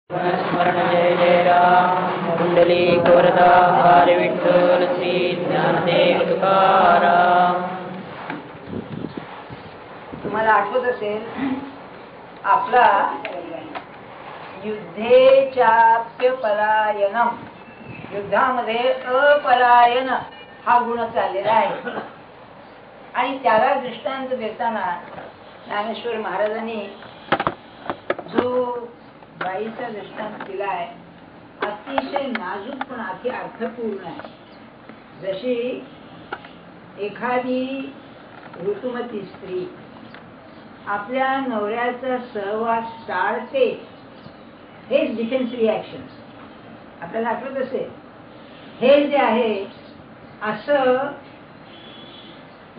स्मरण जय जय राम कुंडली वरदा हरी विठ्ठल श्री ज्ञानदेव तुकाराम. तुम्हाला आठवत असेल आपला युद्धेचाप्यपलायनम, युद्धामध्ये अपलायन हा गुण चाललेला आहे. आणि त्याला दृष्टांत देताना ज्ञानेश्वर महाराजांनी जो बाईचा दृष्टांत दिला आहे अतिशय नाजूक पण अति अर्थपूर्ण आहे. जशी एखादी ऋतुमती स्त्री आपल्या नवऱ्याचा सहवास टाळते, हेच डिफेन्स रिॲक्शन. आपल्याला आठवत असेल हे जे आहे असं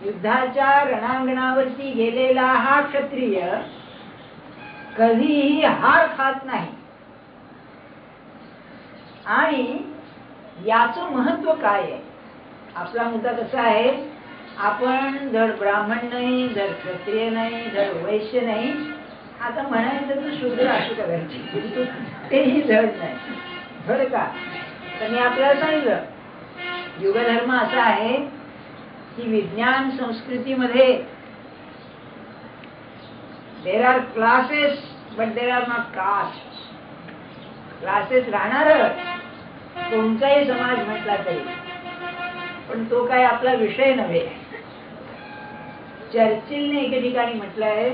युद्धाच्या रणांगणावरती गेलेला हा क्षत्रिय कधीही हार खात नाही. आणि याचं महत्व काय आहे? आपला मुद्दा कसा आहे, आपण धड ब्राह्मण नाही, धड क्षत्रिय नाही, धड वैश्य नाही, आता म्हणायचं तर शूद्र असू करायची, तेही धड नाही बरं का. तर मी आपल्याला सांगितलं युगधर्म असा आहे की विज्ञान संस्कृतीमध्ये there are classes but there are not castes. Classes राहणार कोणताही समाज म्हटला तरी, पण तो काय आपला विषय नव्हे. चर्चिलने एके ठिकाणी म्हटलंय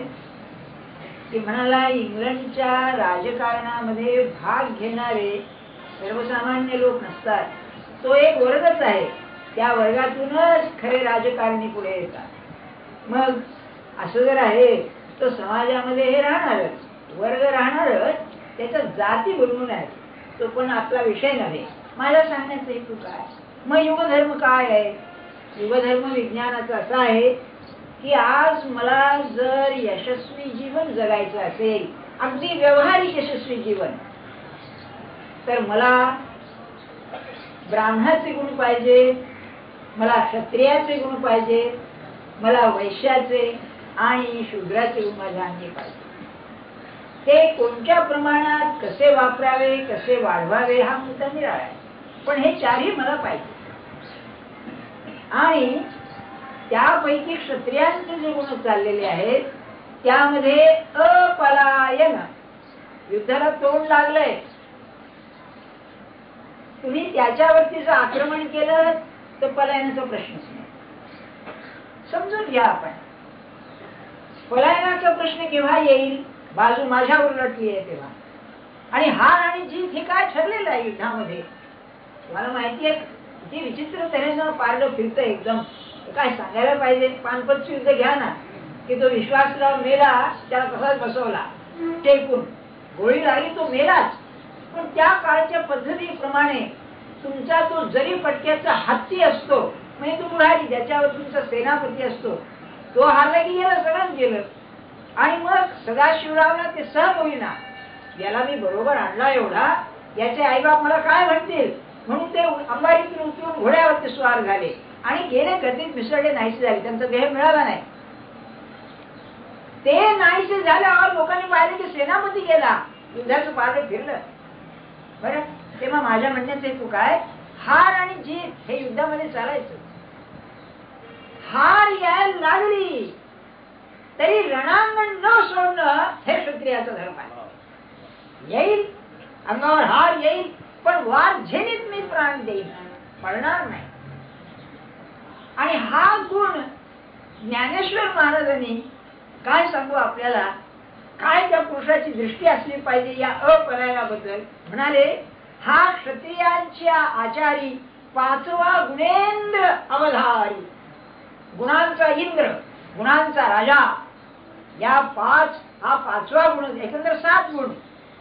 की म्हणाला इंग्लंडच्या राजकारणामध्ये भाग घेणारे सर्वसामान्य लोक नसतात, तो एक वर्गच आहे. त्या वर्गातूनच खरे राजकारणी पुढे येतात. मग असं जर आहे तो समाजामध्ये हे राहणारच, वर्ग राहणारच, त्याच्या जाती बनवून आहेत, तो पण आपला विषय नव्हे. माझ्या सांगण्याचा हेतू काय? मग युगधर्म काय आहे? युगधर्म विज्ञानाचा असा आहे की आज मला जर यशस्वी जीवन जगायचं असेल, अगदी व्यवहारिक यशस्वी जीवन, तर मला ब्राह्मणाचे गुण पाहिजे, मला क्षत्रियाचे गुण पाहिजे, मला वैश्याचे आणि शूद्राचे गुण माझ्या अंगी पाहिजे. ते कोणत्या प्रमाणात कसे वापरावे, कसे वाढवावे हा मुद्दा निराळा आहे, पण हे चारही मला पाहिजे. आणि त्यापैकी क्षत्रियांचे जे गुण चाललेले आहेत त्यामध्ये अपलायन, युद्धाला तोंड लागलंय, तुम्ही त्याच्यावरती जर आक्रमण केलं तर पलायनाचा प्रश्नच नाही. समजून घ्या, आपण पलायनाचा प्रश्न केव्हा येईल? बाजू माझ्यावर लटली आहे तेव्हा. आणि हार आणि जीत हे काय ठरलेलं आहे युद्धामध्ये? तुम्हाला माहिती आहे किती विचित्र तऱ्हेनं पारडं फिरतं एकदम. काय सांगायला पाहिजे? पानपतचं युद्ध घ्या ना, की तो विश्वासराव मेला, त्याला कसाच बसवला टेकून, गोळी लागली तो मेलाच. पण त्या काळच्या पद्धतीप्रमाणे तुमचा तो जरी पटक्याचा हत्ती असतो, म्हणजे तो पुढारी ज्याच्यावर तुमचा सेनापती असतो, तो हारला की गेला, सगळंच गेलं. आणि मग सदाशिवरावला ते सहन होईना, याला मी बरोबर आणला एवढा, याचे आईबाप मला काय म्हणतील म्हणून ते अंबारीतून उतरून घोड्यावरती स्वार झाले आणि गेले, गर्दीत मिसळले, नाहीसे झाले, त्यांचा देह मिळाला नाही. ते नाहीसे झाल्यावर लोकांनी पाहिलं की सेनापती गेला, युद्धाचं पारडं फिरलं. बरं, तेव्हा माझ्या म्हणण्याचे हेतू काय? हार आणि जीत हे युद्धामध्ये चालायचं. हार यायला लागली तरी रणांगण न सोडणं हे क्षत्रियाचा धर्म आहे. येईल अंगावर हार येईल, पण वार झेनीत मी प्राण देईन, पडणार नाही. आणि हा गुण ज्ञानेश्वर महाराजांनी काय सांगू आपल्याला, काय त्या पुरुषाची दृष्टी असली पाहिजे या अपलायनाबद्दल. म्हणाले हा क्षत्रियांच्या आचारी पाचवा गुणेंद्र अवधारी, गुणांचा इंद्र, गुणांचा राजा. या पाच, हा पाचवा गुण, एकंदर 7 गुण,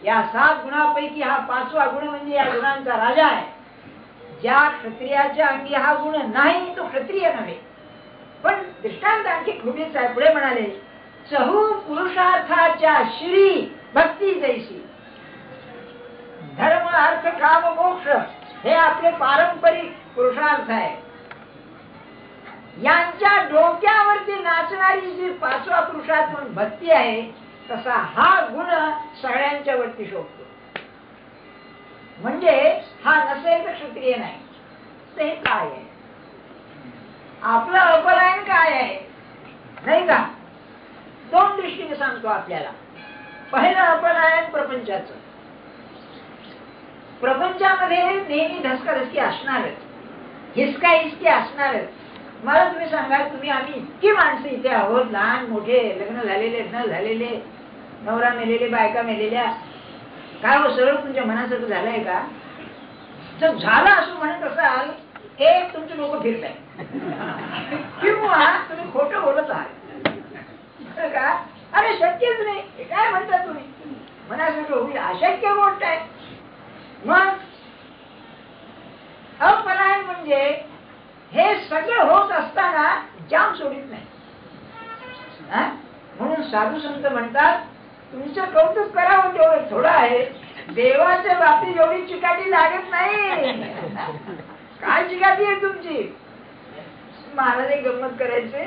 या 7 गुणापैकी हा पाचवा गुण म्हणजे या गुणांचा राजा आहे. ज्या क्षत्रियाच्या अंगी हा गुण नाही तो क्षत्रिय नव्हे. पण दृष्टांत आणखी खूपच आहे. पुढे म्हणाले चहू पुरुषार्थाच्या श्री भक्ती जैसी. धर्म अर्थ काम मोक्ष हे आपले पारंपरिक पुरुषार्थ आहे. यांच्या डोक्यावरती नाचणारी जी पाचवा पुरुषार्थ म्हणून भक्ती आहे, तसा हा गुण सगळ्यांच्या वरती शोभतो. म्हणजे हा नसेल तर क्षत्रिय नाही. तर हे काय आहे? आपलं अपलायन काय आहे नाही का? दोन दृष्टीने सांगतो आपल्याला. पहिलं अपलायन प्रपंचाचं. प्रपंचामध्ये नेहमी धस्काधस्की असणारच, हिसका हिसकी असणारच. मला तुम्ही सांगा, तुम्ही आम्ही इतकी माणसं इथे आहोत, लहान मोठे, लग्न झालेले न झालेले, नवरा मेलेले, बायका मेलेल्या, काय हो सरळ तुमच्या मनासारखं झालंय का? जर झालं असं म्हणत असाल, एक तुमचे लोक फिरताय किंवा तुम्ही खोटं बोलत आहात का? अरे शक्यच नाही, हे काय म्हणता तुम्ही? मनासारखं होईल अशक्य गोष्ट आहे. मग अपलायन म्हणजे हे सगळं होत असताना जाम सोडित नाही. म्हणून साधू संत म्हणतात, तुमचं कौतुक करावं तेवढं थोडं आहे, देवाच्या बाबतीत एवढी चिकाटी लागत नाही. काय चिकाटी आहे तुमची? महाराज एक गंमत करायचे.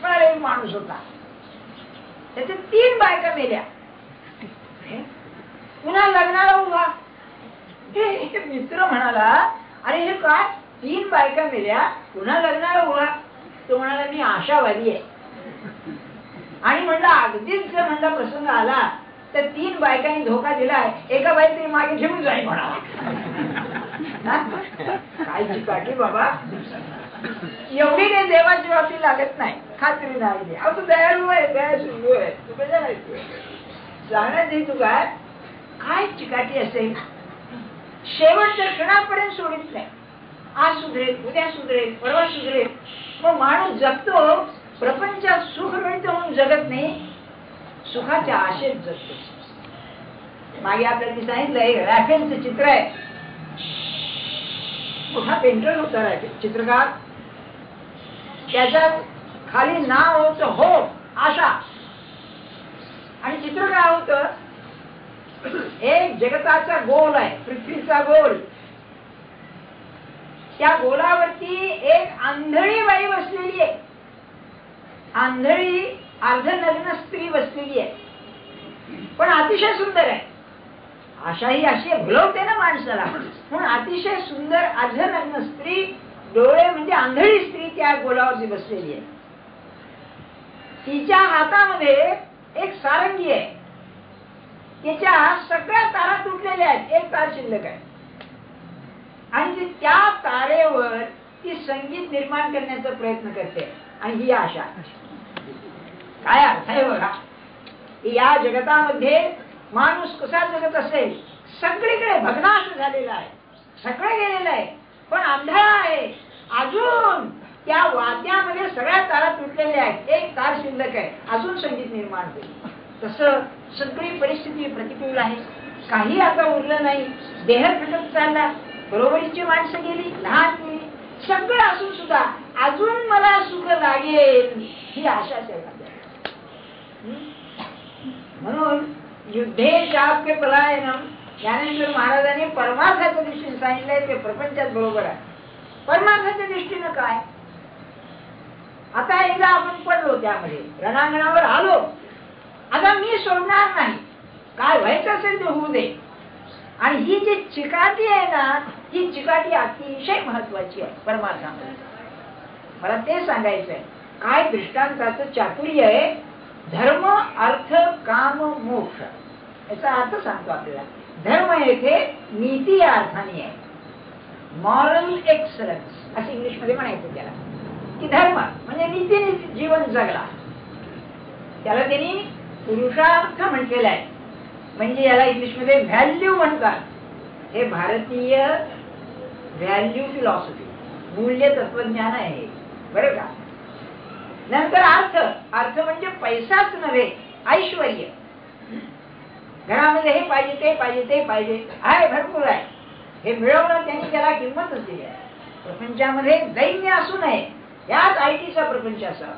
पण एक माणूस होता, त्याचे 3 बायका मेल्या, पुन्हा लग्नाला उभा. मित्र म्हणाला, अरे हे काय 3 बायका मेल्या, पुन्हा लग्नाला उभा? तो म्हणाला, मी आशावादी आहे. आणि म्हणला अगदीच जर म्हणला प्रसंग आला तर 3 बायकांनी धोका दिलाय, एका बाई तरी मागे ठेवून जाईल म्हणा. काय चिकाटी बाबा, एवढी काही देवाची बाबती लागत नाही, खात्री नाही. अहो तू दयाळू आहे, दया सिंधू आहे, तू कशा नाही सांगण्यात नाही. तू काय चिकाटी असेल? शेवटच्या क्षणापर्यंत सोडित नाही. आज सुधरेल, उद्या सुधरेल, परवा सुधरेल. मग माणूस जगतो, प्रपंचात सुख मिळतं म्हणून जगत नाही, सुखाच्या आशेत जगतो. मागे आपल्याला मी सांगितलंय, रॅफेलचं चित्र आहे. मोठा पेंटर होता रॅफेल, चित्रकार. त्याच्या खाली नाव होतं होप, आशा. आणि चित्र काय होतं, एक जगताचा गोल आहे, पृथ्वीचा गोल. त्या गोलावरती एक आंधळी बाई बसलेली आहे. आंधळी अर्धनग्न स्त्री बसलेली आहे, पण अतिशय सुंदर आहे. आशा ही अशी भुलवते ना माणसाला, म्हणून अतिशय सुंदर अर्धनग्न स्त्री, डोळे म्हणजे आंधळी स्त्री त्या गोलावरती बसलेली आहे. तिच्या हातामध्ये एक सारंगी आहे. तिच्या सगळ्या तारा तुटलेल्या आहेत, एक तार शिल्लक आहे. आणि त्या तारेवर ती संगीत निर्माण करण्याचा प्रयत्न करते. आणि ही आशा. काय अर्थ आहे बघा. या जगतामध्ये माणूस कसा जगत असेल, सगळीकडे भग्नाश झालेला आहे, सगळं गेलेलं आहे, पण अंधारा आहे. अजून त्या वाद्यामध्ये सगळ्या तारा तुटलेल्या आहेत, एक तार शिल्लक आहे, अजून संगीत निर्माण होईल. तसं सगळी परिस्थिती प्रतिकूल आहे, काही आता उरलं नाही. देह फिटत चालला, बरोबरीची माणसं गेली, लहान गेली, सगळं असून सुद्धा अजून मला सुख लागेल ही आशा आहे. म्हणून युद्धे शाप्य पलायनम, ज्ञानेश्वर महाराजांनी परमार्थाच्या दृष्टीने सांगितलंय, ते प्रपंचात बरोबर आहे. परमार्थाच्या दृष्टीनं काय? आता एकदा आपण पडलो, त्यामध्ये रणांगणावर आलो, आता मी सोडणार नाही, काय व्हायचं असेल ते होऊ दे. आणि ही जी चिकाटी आहे ना, ही चिकाटी अतिशय महत्वाची आहे परमार्थामध्ये. मला ते सांगायचंय. काय दृष्टांताचं चातुर्य आहे. धर्म, अर्थ, काम, मोक्ष याचा अर्थ सांगतो आपल्याला. धर्म येथे नीती या अर्थाने आहे, मॉरल एक्सलन्स असं इंग्लिश मध्ये म्हणायचं त्याला. की धर्म म्हणजे नीतीने जीवन जगला, त्याला त्यांनी पुरुषार्थ म्हटलेला आहे. म्हणजे याला इंग्लिश मध्ये व्हॅल्यू म्हणतात. हे भारतीय व्हॅल्यू फिलॉसॉफी, मूल्य तत्वज्ञान आहे बरं का. नंतर अर्थ, अर्थ म्हणजे पैसाच नव्हे, ऐश्वर्य. घरामध्ये हे पाहिजे, ते पाहिजे, ते पाहिजे आहे, भरपूर आहे. हे मिळवणं त्यांनी त्याला किंमतच दिली आहे. प्रपंचामध्ये दैन्य असू नये, याच आयटीचा प्रपंच असावा.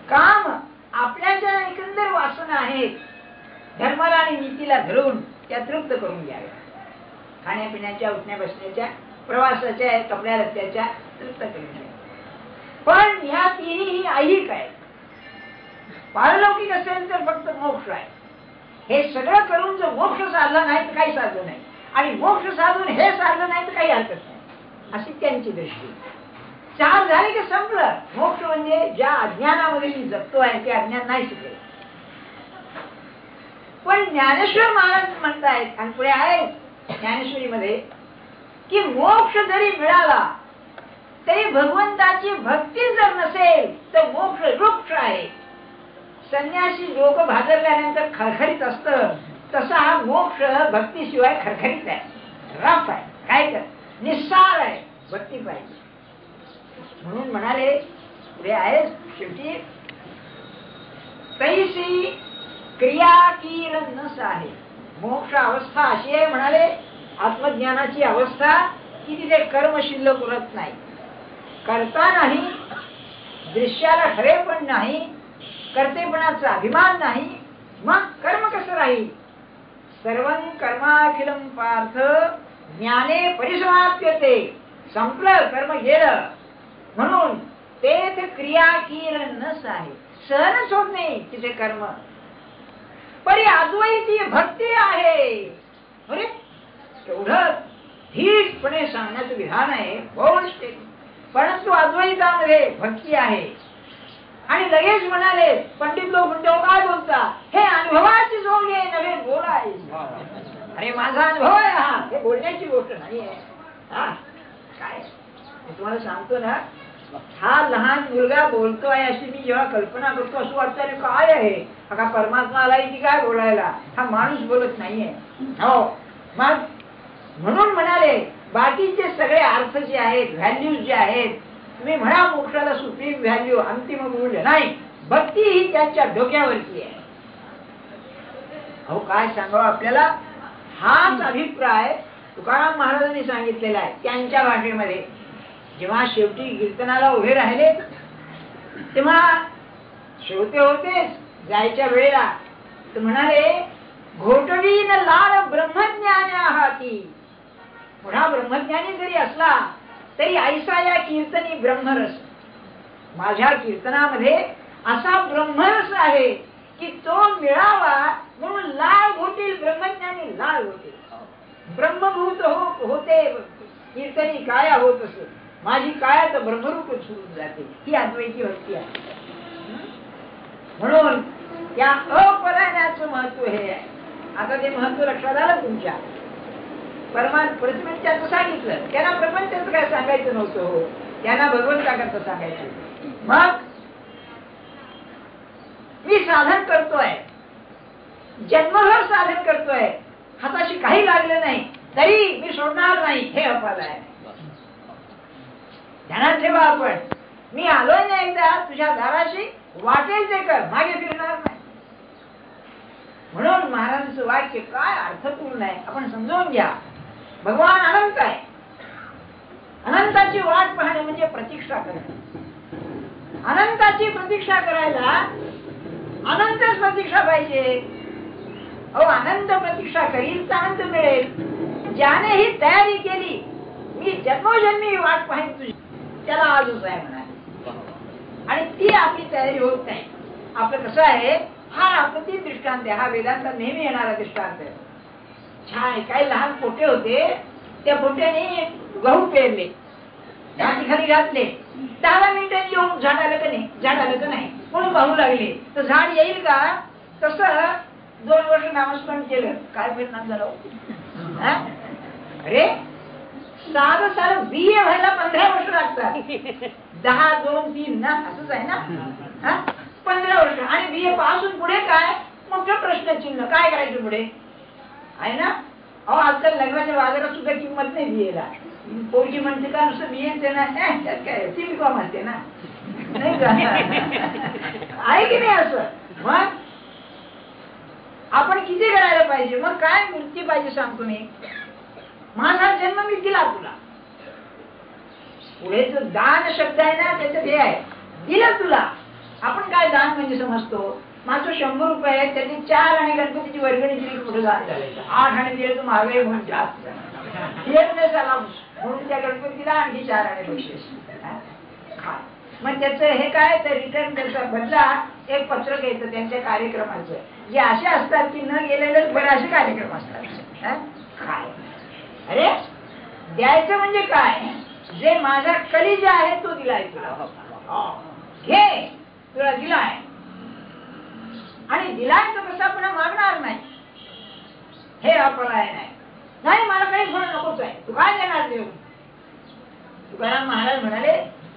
काम, आपल्या ज्या एकंदर वासना आहेत, धर्माला आणि नीतीला धरून त्या तृप्त करून घ्याव्या. खाण्यापिण्याच्या, उठण्या बसण्याच्या, प्रवासाच्या, कपड्या लत्त्याच्या तृप्त करून घ्याव्या. पण ह्या तिन्ही ऐहिक आहे. पारलौकिक असेल तर फक्त मोक्ष आहे. हे सगळं करून जर मोक्ष साधला नाही तर काही साधलं नाही, आणि मोक्ष साधून हे साधलं नाही तर काही हरकत नाही, अशी त्यांची दृष्टी. 4 झाले की संपलं. मोक्ष म्हणजे ज्या अज्ञानामध्ये मी जगतो आहे ते अज्ञान नाही शिकले. पण ज्ञानेश्वर महाराज म्हणतायत, आणि पुढे आहे ज्ञानेश्वरीमध्ये, की मोक्ष जरी मिळाला तरी भगवंताची भक्ती जर नसेल तर मोक्ष रुक्ष आहे. संन्यासी लोक भाजरल्यानंतर खरखरीत असत, तसा हा मोक्ष भक्तीशिवाय खरखरीत आहे, रफ आहे, काय कर निस्सार आहे, भक्ती पाहिजे. म्हणून म्हणाले पुढे आहे शेवटी, तैसी क्रिया किरण आहे. मोक्ष अवस्था अशी आहे म्हणाले, आत्मज्ञानाची अवस्था की तिथे कर्म शिल्लक उरत नाही, करता नाही, दृश्याला खरे पण नाही, कर्तेपणाचा अभिमान नाही, मग कर्म कसं राहील. सर्वं कर्माखिलम पार्थ ज्ञाने परिसमाप्यते. संपलं, कर्म गेलं. म्हणून तेच क्रिया किरण आहे, सहनच होत नाही तिथे कर्म. परी अद्वैती भक्ती आहे. अरे एवढं धीरपणे सांगण्याचं विधान आहे, बोल्ड स्टेटमेंट. परंतु अद्वैतामध्ये भक्ती आहे. आणि लगेच म्हणाले पंडित लोक म्हणतो काय बोलता, हे अनुभवाची जोड आहे नव्हे बोलाय. अरे माझा अनुभव आहे हा, हे बोलण्याची गोष्ट नाही आहे. हा काय मी तुम्हाला सांगतो ना, हा लहान मुलगा बोलतोय अशी मी जेव्हा कल्पना करतो असं वाटतं काय आहे, हा परमात्मा आलाय की काय बोलायला, हा माणूस बोलत नाहीये. हो मग म्हणून म्हणाले बाकीचे सगळे अर्थ जे आहेत, व्हॅल्यूज जे आहेत, तुम्ही म्हणा मोक्षाला सुप्रीम व्हॅल्यू, अंतिम मूल्य नाही, भक्ती ही त्यांच्या डोक्यावरची आहे. अहो काय सांगावं आपल्याला, हाच अभिप्राय तुकाराम महाराजांनी सांगितलेला आहे त्यांच्या भाषेमध्ये. जेव्हा शेवटी कीर्तनाला उभे राहिले तेव्हा श्रोते होतेच, जायच्या वेळेला तर म्हणाले, घोटवीन लाड ब्रह्मज्ञानी आहाती. पुन्हा ब्रह्मज्ञानी जरी असला तरी ऐसा या कीर्तनी ब्रह्मरस. माझ्या कीर्तनामध्ये असा ब्रह्मरस आहे की तो मिळावा म्हणून लाळ घोटील ब्रह्मज्ञानी, लाळ घोटील. ब्रह्मभूत होते कीर्तनी काया होत असे, माझी काया तर ब्रह्मरूप सोडून जाते. ही अद्वैती भक्ती आहे. म्हणून या अपरायणाचं महत्व हे आहे. आता ते महत्व लक्षात आलं तुमच्या. परमात्मा त्याचं सांगितलं, त्यांना प्रपंचाचं काय सांगायचं नव्हतं, हो त्यांना भगवंताकरता सांगायचं. मग मी साधन करतोय, जन्मभर साधन करतोय, हाताशी काही लागलं नाही तरी मी सोडणार नाही, हे अपाल आहे. ध्यानात ठेवा आपण, मी आलोय ना एकदा तुझ्या दाराशी, वाटेल ते कर, मागे फिरणार नाही. म्हणून महाराजांचं वाक्य काय अर्थपूर्ण आहे आपण समजावून घ्या. भगवान अनंत आहे, अनंताची वाट पाहणे म्हणजे प्रतीक्षा करणे. अनंताची प्रतीक्षा करायला अनंतच प्रतीक्षा पाहिजे. अहो अनंत प्रतीक्षा करील तर अनंत मिळेल. ज्याने ही तयारी केली, मी जन्मोजन्मी वाट पाहिन तुझी, त्याला आजच आहे म्हणाले. आणि ती आपली तयारी होत नाही. आपलं कसं आहे, हा अप्रतिम दृष्टांत आहे, हा वेदांत नेहमी येणारा दृष्टांत आहे. छान काही लहान पोटे होते, त्या पोट्याने गहू पेरले, माती खाली घातले, 10 मिनिटांनी येऊन झाड आलं का नाही, झाड आलं का नाही, म्हणून पाहू लागले तर झाड येईल का. तसं 2 वर्ष नामस्मरण केलं, काय परिणाम झाला. अरे साधं BA व्हायला 15 वर्ष लागतात. 10, 2, 3 ना, असंच आहे ना. 15 वर्ष आणि BA पासून पुढे काय मोठं प्रश्नचिन्ह, काय करायचं पुढे आहे ना. अहो आजकाल लग्नाच्या बाजारात सुद्धा किंमत नाही BA ला. पोरगी म्हणते का नुसतं BA ना, त्यात काय सिलिकॉन म्हणते ना, नाही का, आहे की नाही असं. मग आपण किती करायला पाहिजे, मग काय मूर्ती पाहिजे सांगतो मी. माझा जन्म मी दिला तुला, पुढे जो दान शब्द आहे ना त्याच्यात हे आहे, दिलं तुला. आपण काय दान म्हणजे समजतो, माझं 100 रुपये आहे, त्याची 4 आणि गणपतीची वर्गणी दिली, कुठे दान करायचं. 8 आणि दिले तर महागाई म्हणून जास्त झाला, म्हणून त्या गणपतीला आणखी 4 आणि बक्षीस. मग त्याचं हे काय तर रिटर्न त्याचा बदला एक पत्रक येतं त्यांच्या कार्यक्रमाचं, जे असे असतात की न गेलेले बरे असे कार्यक्रम असतात. काय अरे द्यायचं म्हणजे काय? जे माझा कलिजा आहे तो दिलाय तुला, घे, तुला दिलाय आणि दिलाय तर कसा पुन्हा मागणार नाही. हे अपलाय नाही, मला काही फळ नकोच आहे, तू काय देणार देऊ? तुकाराम महाराज म्हणाले,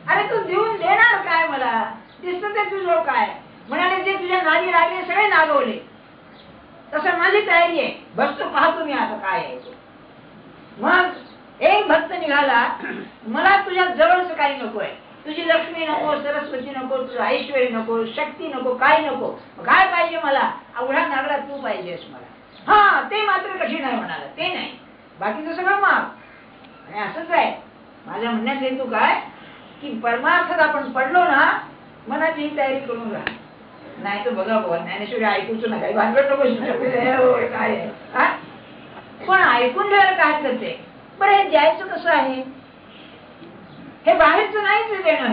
अरे तू देऊन देणार काय? मला दिसत ते तुझं काय? म्हणाले, जे तुझ्या नादी लागले सगळे नागवले, तसं माझी तयारी आहे, बसतो पाहतो मी आता काय आहे. मग एक भक्त निघाला, मला तुझ्या जवळच काही नको आहे, तुझी लक्ष्मी नको, सरस्वती नको, तुझं ऐश्वर्य नको, शक्ती नको, काय नको. काय पाहिजे मला? अवघा नागडा तू पाहिजेस मला. हा ते मात्र कठीण आहे म्हणाला, ते नाही, बाकीचं सगळं माग. आणि असंच आहे माझ्या म्हणण्यात हेतू काय की परमार्थात आपण पडलो ना, मनाची ही तयारी करून राहा. नाही तर बघा बघा ज्ञानेश्वरी ऐकूच नका, भानगड नको काय. पण ऐकून घ्यायला काय करते बरं? हे द्यायचं कसं आहे? हे बाहेरचं नाहीच देणं,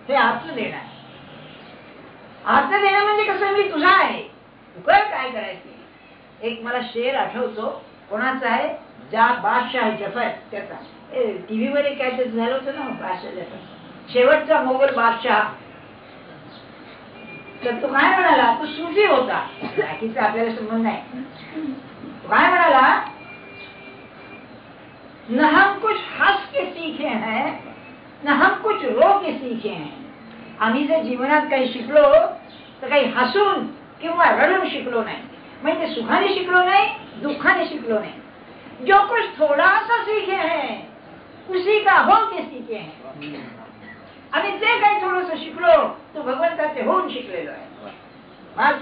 हे आतलं देणं आहे. आतलं देणं म्हणजे कसं, मी तुझा आहे, तू कर काय करायचं. एक मला शेर आठवतो, कोणाचा आहे? बादशाह जफर, त्याचा टीव्ही वर काय ते झालं होतं ना, बादशाह जफर शेवटचा मोगल बादशाह. तर तो काय म्हणाला, तो सुफी होता, बाकीचा आपल्याला संबंध नाही. तो काय म्हणाला, न हम कुछ हंस के सीखे हैं, न हम कुछ रो के सीखे हैं. आम्ही जर जीवनात काही शिकलो तर काही हसून किंवा रडून शिकलो नाही, म्हणजे सुखाने शिकलो नाही, दुःखाने शिकलो नाही. जो कुछ थोड़ा सा सीखे हैं उसी का हो के सीखे हैं. आम्ही जे काही थोडस शिकलो तो भगवंताचे होऊन शिकलेलो आहे. मग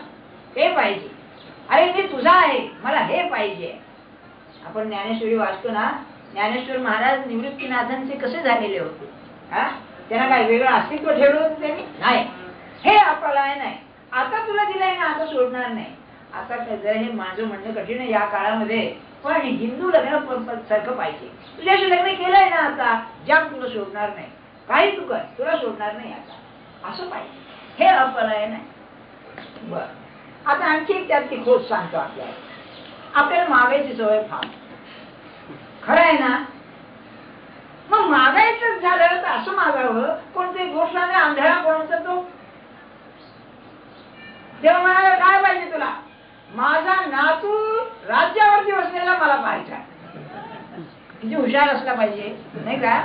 ते पाहिजे. अरे मी तुझा आहे, मला हे पाहिजे. आपण ज्ञानेश्वरी वाचतो ना, ज्ञानेश्वर महाराज निवृत्तीनाथांचे कसे झालेले होते? त्यांना काय वेगळं अस्तित्व ठेवलं होतं त्यांनी? नाही. हे अपलाय नाही, आता तुला दिलंय ना, आता सोडणार नाही. आता जर हे माझं म्हणणं कठीण आहे या काळामध्ये, पण हिंदू लग्न सारखं पाहिजे. तुझ्याशी लग्न केलंय ना, आता जग तुला सोडणार नाही, काही तू कर, तुला सोडणार नाही आता, असं पाहिजे. हे अपलाय नाही. बर, आता आणखी एक त्यात ती खोज सांगतो आपल्याला मागायची सवय फार. खरं आहे ना? मग मागायचं झालं तर असं मागावं, कोणती गोष्ट आंधळा कोणाचा तो. तेव्हा म्हणाला, काय पाहिजे तुला? माझा नातू राज्यावरती बसलेला मला पाहायचा. किती हुशार असला पाहिजे नाही का?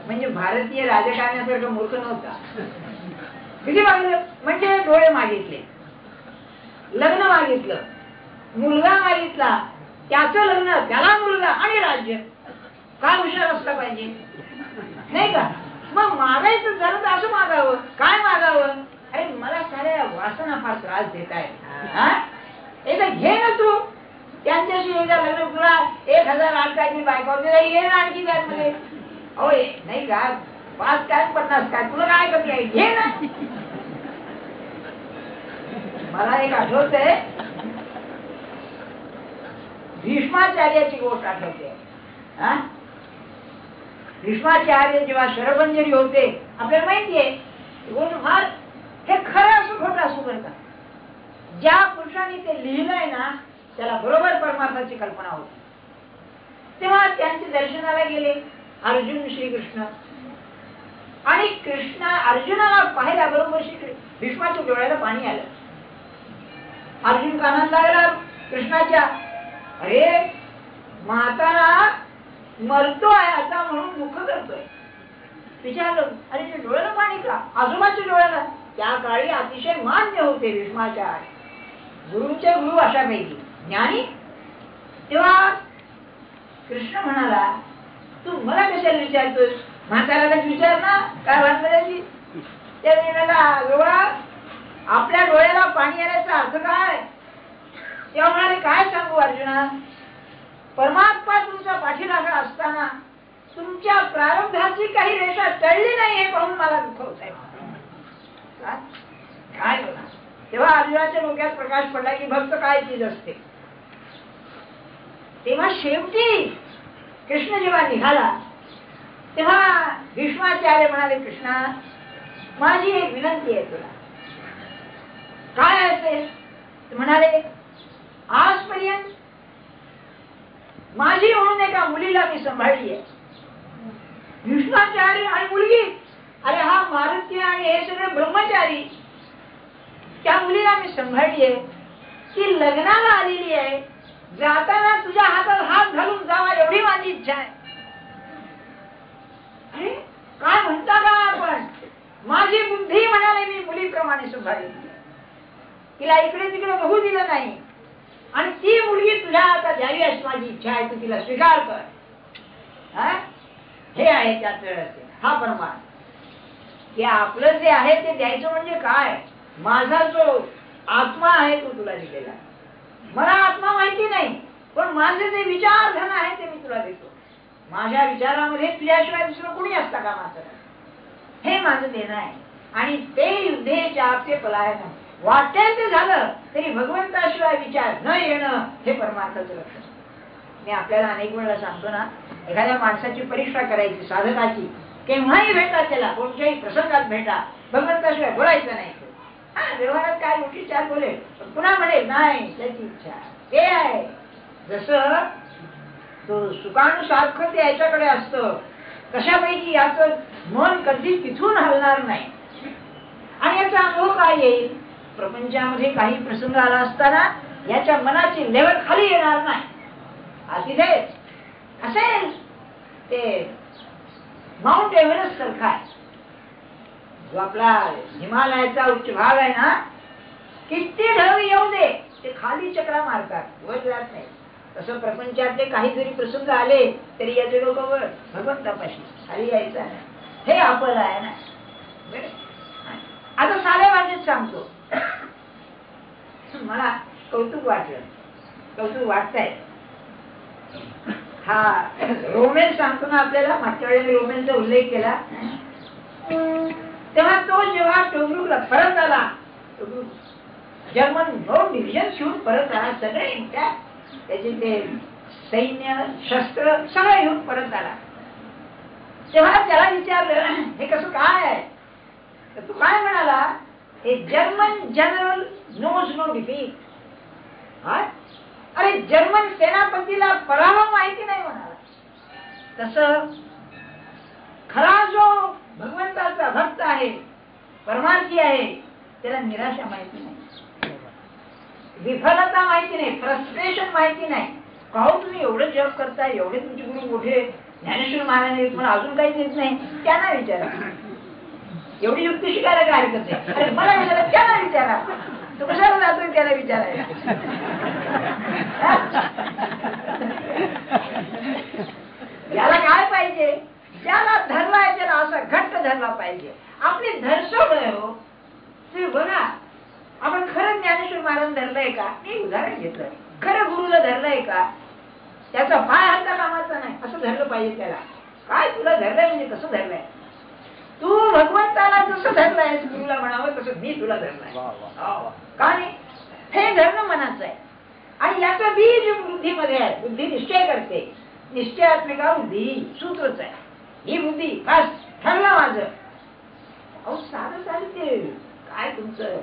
म्हणजे भारतीय राजकारण्यासारखं मूर्ख नव्हता. किती मागितलं म्हणजे डोळे मागितले, लग्न मागितलं, मुलगा मागितला, त्याचं लग्न, त्याला मुलगा आणि राज्य. काय हुशार असला पाहिजे नाही का? मग मागायचं झालं तर असं मागावं. काय मागावं? अरे मला साऱ्या वासना फार त्रास देत आहेत, एकदा घे ना तू, त्यांच्याशी एकदा लग्न, तुला 1000 आणखायची बायको ये ना आणखी त्यामध्ये. हो नाही का, 5 काय 50 काय, तुला काय कमी आहे, घे ना. मला एक आठवतंय, भीष्माचार्याची गोष्ट आठवते. भीष्माचार्य जेव्हा शरभंजरी होते, आपल्याला माहितीये गोष्ट फार, हे खरं असो खोटं असो बरं का, ज्या पुरुषाने ते लिहिलंय ना त्याला बरोबर परमार्थाची कल्पना होती. तेव्हा त्यांचे दर्शनाला गेले अर्जुन श्रीकृष्ण, आणि कृष्ण अर्जुनाला पाहिल्या बरोबर भीष्माच्या डोळ्याला पाणी आलं. अर्जुन कानात लागला कृष्णाच्या, अरे म्हातारा मरतो आहे आता म्हणून दुःख करतोय. विचारलं, अरे ते डोळ्याला पाणी का? आजोबाच्या डोळ्याला. त्या काळी अतिशय मान्य होते भीष्माचार्य, गुरुचे गुरु अशापैकी ज्ञानी. तेव्हा कृष्ण म्हणाला, तू मला कशाला विचारतोस? म्हाताऱ्याला विचार ना, काय भानगडाची. त्या म्हणाला, आजोबा आपल्या डोळ्याला पाणी येण्याचा अर्थ काय? तेव्हा म्हणाले, काय सांगू अर्जुना, परमात्मा तुमच्या पाठीराखा असताना तुमच्या प्रारब्धाची काही रेषा टळली नाही हे पाहून मला दुःख होत आहे. काय बघा. तेव्हा अर्जुनाच्या डोक्यात प्रकाश पडला की भक्त काय चीज असते. तेव्हा शेवटी कृष्ण जेव्हा निघाला तेव्हा भीष्माचार्य म्हणाले, कृष्णा माझी एक विनंती आहे तुला. काय असेल? म्हणाले आजपर्यंत माझी म्हणून एका मुलीला मी सांभाळली आहे, विष्णाचारी आणि मुलगी, अरे हा मारुती आणि हे सगळे ब्रह्मचारी, त्या मुलीला मी सांभाळली आहे, ती लग्नाला आलेली आहे, जाताना तुझ्या हातात हात घालून जावा एवढी माझी इच्छा आहे. अरे काय म्हणता का आपण, माझी बुद्धी म्हणाले मी मुलीप्रमाणे सांभाळली, तिला इकडे तिकडे बघू दिलं नाही, आणि ती मुलगी तुझ्या हातात द्यावी अशी माझी इच्छा आहे, तू तिला स्वीकार कर. हे आहे त्याचं हा प्रमाण की आपलं जे आहे ते द्यायचं म्हणजे काय, माझा जो आत्मा आहे तो तुला दिलेला, मला आत्मा माहिती नाही, पण माझे जे विचार धन आहे ते मी तुला देतो. माझ्या विचारामध्ये तुझ्याशिवाय दुसरं कोणी असता का माझं, हे माझं देणं आहे. आणि ते युद्धेच्या आपले पलायन, वाटेल ते झालं तरी भगवंताशिवाय विचार न येणं हे परमार्थाचं लक्षण. मी आपल्याला अनेक वेळा सांगतो ना, एखाद्या माणसाची परीक्षा करायची, साधकाची, केव्हाही भेटा त्याला, कोणत्याही प्रसंगात भेटा, भगवंताशिवाय बोलायचं नाही. व्यवहारात काय मोठी चार बोले, पुन्हा म्हणेल नाही त्याची इच्छा ते आहे. जसं तो सुखानुसारखं ते याच्याकडे असतं, कशापैकी याचं मन कधी तिथून हलणार नाही. आणि याचा अनुभव काय येईल, प्रपंचामध्ये काही प्रसंग आला असताना याच्या मनाची लेवल खाली येणार नाही. तिथेच असेल ते माउंट एव्हरेस्ट सारखा आहे, जो आपला हिमालयाचा उच्च भाग आहे ना, किती ढग येऊ दे ते खाली चक्रा मारतात, वर जात नाही. तसं प्रपंचातले काही जरी प्रसंग आले तरी याचे लोक वर भगवंतापाशी खाली यायचं नाही, हे आपलं आहे ना. आता साध्या भाषेत सांगतो, मला कौतुक वाटलं, कौतुक वाटतंय. हा रोमेन्स सांगतो ना आपल्याला, मागच्या वेळेला रोमेन्सचा उल्लेख केला, तेव्हा तो जेव्हा टोब्रुकला परत आला, जर्मन 2 डिव्हिजन घेऊन परत आला, सगळे त्याचे ते सैन्य शस्त्र सगळं घेऊन परत आला. तेव्हा त्याला विचारलं हे कसं काय आहे, तर तू काय म्हणाला, हे German general knows no defeat. अरे जर्मन सेनापतीला पराभव माहिती नाही म्हणाला. तसं खरा जो भगवंताचा भक्त आहे, परमार्थी आहे, त्याला निराशा माहिती नाही, विफलता माहिती नाही, फ्रस्ट्रेशन माहिती नाही. काहो तुम्ही एवढं जप करताय, एवढे तुमचे गुरु मोठे ज्ञानेश्वर महाराज, तुम्हाला अजून काही देत नाही, त्यांना विचारा. एवढी युक्ती शिकायला काय हरकत आहे, अरे मला विचारा, त्यांना विचारा. तो कशाला जातोय त्याला विचारायला. याला काय पाहिजे, ज्याला धरलाय त्याला असा घट्ट धरला पाहिजे. आपली धरसोड आहे हो. तुम्ही बघा, आपण खरं ज्ञानेश्वर महाराज धरलंय का, मी उदाहरण घेतलंय, खरं गुरुला धरलंय का, त्याचा पाय हलता कामाचा नाही, असं धरलं पाहिजे त्याला. काय तुला धरलंय म्हणजे कसं धरलंय, तू भगवंताला जसं धरलायस, गुरुला म्हणावं तसं मी तुला धरलाय. का नाही, हे धरणं मनाचं आहे. आणि याचं बीज बुद्धीमध्ये आहे, बुद्धी निश्चय करते, निश्चयात्मिका बुद्धी सूत्रच आहे. ही बुद्धी बस ठरलं माझं. अहो साधं साधं ते काय तुमचं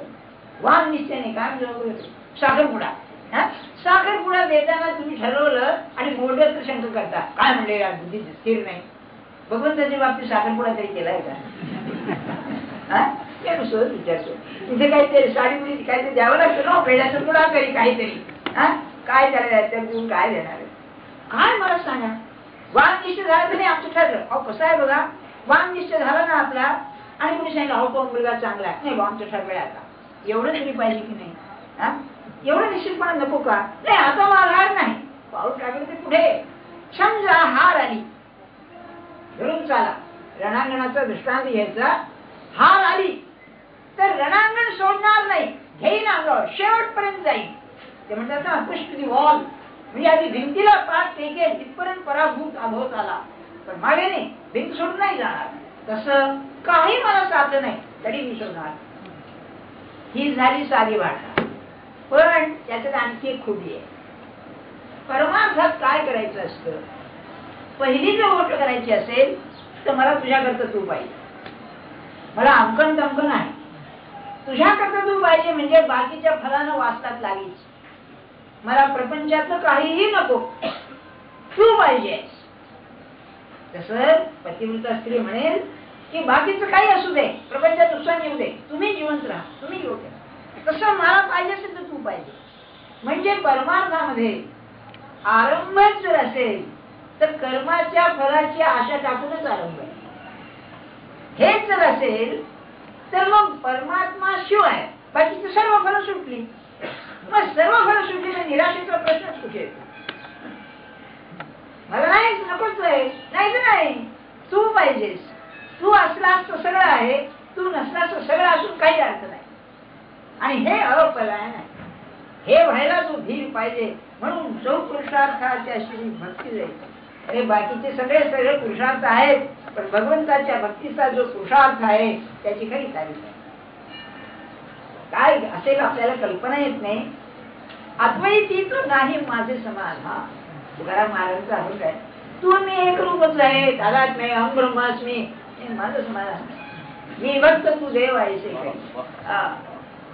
वाद निश्चय नाही, काय साखरपुडा, साखरपुडा देताना तुम्ही ठरवलं आणि मोठ्यात शंका करता, काय म्हणले या बुद्धी स्थिर नाही. भगवंताच्या बाबतीत साखरपुडा तरी केलाय का, सहज विचारतो. तिथे काहीतरी साडी मुली काहीतरी द्यावं लागतं ना, पेढ्याचं पुडा तरी काहीतरी, काय त्याला द्यायचं देऊन काय देणार आहे, काय मला सांगा. वाद निश्चय झाला तर नाही आमचं ठरलं. अहो कसं आहे बघा, वाद निश्चय झाला ना आपला, आणि कुणी सांगितलं अहो तो मुलगा चांगला आहे, नाही आमचं ठरलंय आता, एवढं तरी पाहिजे की नाही. एवढं निश्चितपणा नको का, नाही आता माघार नाही, पाऊल टाकलं ते पुढे. समजा हार आली, धरून चाला, रणांगणाचा दृष्टांत घ्यायचा, हार आली तर रणांगण सोडणार नाही, घेईन अंगावर शेवटपर्यंत जाईल. ते म्हणतात ना पुष्ट दी वॉल, म्हणजे आधी भिंतीला पाठ टेकेल तिथपर्यंत पराभूत अभवत आला, पण मागे नाही, भिंत सोडून नाही जाणार. तसं काही मला साधलं नाही तरी मी सोडणार. ही झाली साधी भाषा. पण त्याच्यात आणखी एक खुबी आहे. परमार्थात काय करायचं असतं, पहिली जर गोष्ट करायची असेल तर मला तुझ्याकरता तू पाहिजे, मला अमकन तमकन आहे, तुझ्याकरता तू पाहिजे म्हणजे बाकीच्या फलानं वाचतात लागेच. मला प्रपंचातलं काहीही नको, तू पाहिजेस. तसं पतिव्रता स्त्री म्हणेल की बाकीचं काही असू दे, प्रपंचात नुकसान येऊ दे, तुम्ही जिवंत राहा, तुम्ही योग्य. तसं मला पाहिजे असेल तर तू पाहिजे. म्हणजे परमार्थामध्ये आरंभच जर असेल तर कर्माच्या फलाची आशा टाकूनच आरंभ आहे. हेच जर असेल तर मग परमात्मा शिवाय बाकीची सर्व फलं सुटली. मग सर्व फलं सुटली तर निराशेचा प्रश्नच कुठे येतो. मला नाही, नकोच आहे, नाही तर नाही, तू पाहिजेस. तू असलास तर सगळं आहे, तू नसलास तर सगळं असून काही अर्थ नाही. आणि हे अपलायन आहे. हे व्हायला जो धीर पाहिजे. म्हणून जो पुरुषार्थाच्या श्री भक्ती जाईल. अरे बाकीचे सगळे पुरुषार्थ आहेत, पण भगवंताच्या भक्तीचा जो पुरुषार्थ आहे त्याची खरी तारीफ आहे. काय असेल आपल्याला कल्पना येत नाही. अद्वैती तो नाही माझे समान. हा तुकाराम महाराजांचा अभंग आहे. तू मी एक रूपच आहे, दादात नाही, अहम ब्रह्मास्मी, माझं समान. मी भक्त तू देव आहेस.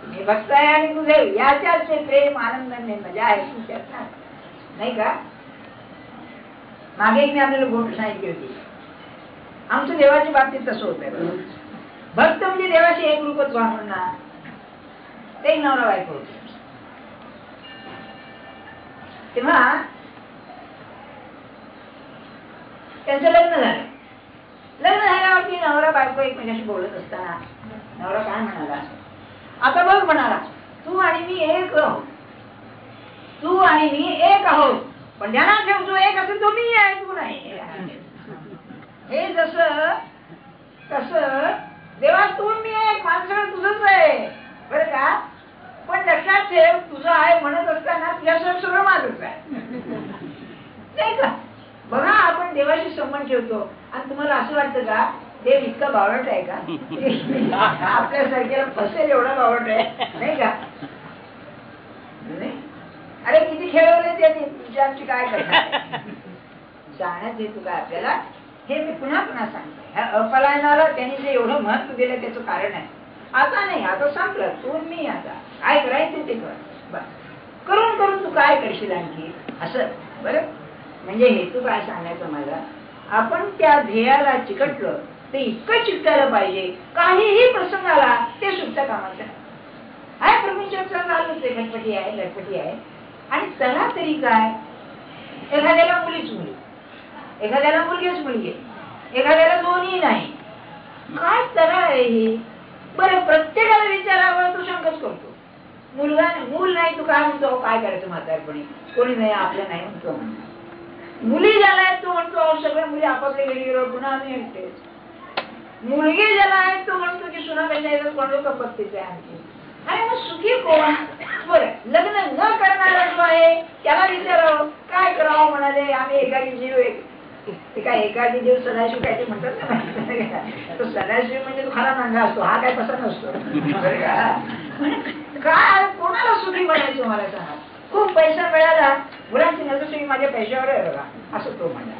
मी भक्त आहे आणि तू देव, याच्याच प्रेम आनंदाने मजा आहे तुझ्यात नाही का. मागे एक मी आपल्याला गोष्ट सांगितली होती. आमचं देवाच्या बाबतीत तसं होतं. भक्त म्हणजे देवाशी एक रूपच व्हा म्हणणार. ते नवरा बायको होते. तेव्हा त्यांचं लग्न झालं. लग्न झाल्यावरती नवरा बायको एकमेकांशी बोलत असताना नवरा काय म्हणाला, आता बघ म्हणाला, तू आणि मी एक आहोत, तू आणि मी एक आहोत, पण ध्यानात ठेव, जो एक असेल तो मी आहे, तू नाही. हे जसं तसं देवा तू मी एक, माणसं तुझंच आहे बरं का. पण लक्षात ठेव, तुझं आहे म्हणत असताना तुझ्यासह सगळं माझंच आहे नाही का. बघा आपण देवाशी संबंध ठेवतो आणि तुम्हाला असं वाटतं का देव इतका बावळट आहे का. आपल्यासारख्याला फसेल एवढा बावळट आहे नाही का. अरे किती खेळवले त्यांनी, तुझ्या आमची काय करतात सांगण्यात येतो काय आपल्याला. हे मी पुन्हा पुन्हा सांगतो. ह्या अपलायनाला त्यांनी जे एवढं महत्व दिलं त्याचं कारण आहे. आता नाही, आता संपलं तू मी, आता काय करायचं ते कर. बस करून करून तू काय करशील आणखी असं बरं. म्हणजे हेतू काय सांगायचं मला, आपण त्या ध्येयाला चिकटलं ते इतकं चिकटायला पाहिजे काहीही प्रसंग आला ते सुद्धा कामाचं आहे. प्रपंचाचं चालूच आहे, गणपती आहे, लटपटी आहे. आणि चला तरी काय, एखाद्याला मुलीच मुली, एखाद्याला मुलगीच मुलगी, एखाद्याला दोन्ही नाही. काय तरा आहे ही बरं. प्रत्येकाला विचारावं तो शंकाच करतो. मुलगा मूल नाही तू काय म्हणतो, काय करायचं म्हातारपणी, कोणी नाही आपलं नाही म्हणतो. मुली ज्याला आहेत तो म्हणतो सगळ्या मुली आपापल्या घरी गेलो पुन्हा आम्ही एकटेच. मुलगी ज्याला आहे तो म्हणतो की सुना कशा येतात, कोण लोक पत्तीच आहे आमची. आणि मग सुखी कोण. बरं लग्न न करणारा जो आहे त्याला विचारावं काय करावं. म्हणाले आम्ही एकाकी जीव एक. ते काय एकाकी जीव सदाशिव काय ते म्हणतात ना, तो सदाशिव म्हणजे तो खरा नांगा असतो, हा काय तसा नसतो काय. कोणाला सुखी बनायचं मला सांगा. खूप पैसा मिळाला, मुलांची नजर माझ्या पैशावर आहे बघा असं तो म्हणा.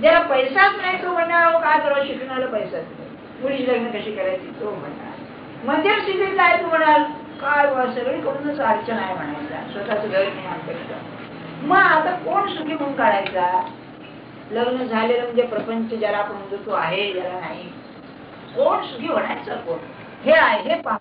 ज्याला पैसाच नाही तो म्हणणार काय करावं, शिकण्याला पैसाच नाही, मुलीची लग्न कशी करायची तो म्हणणार. मध्यम स्थितीत काय तू म्हणाल काय सगळीकडूनच अडचण आहे म्हणायचा, स्वतःच घर नाही आमच्याकडे. मग आता कोण सुखी म्हणून काढायचा. लग्न झालेलं म्हणजे प्रपंच ज्याला आपण म्हणतो तो आहे, ज्याला नाही. कोण सुखी होण्याचं कोण हे आहे हे पहा.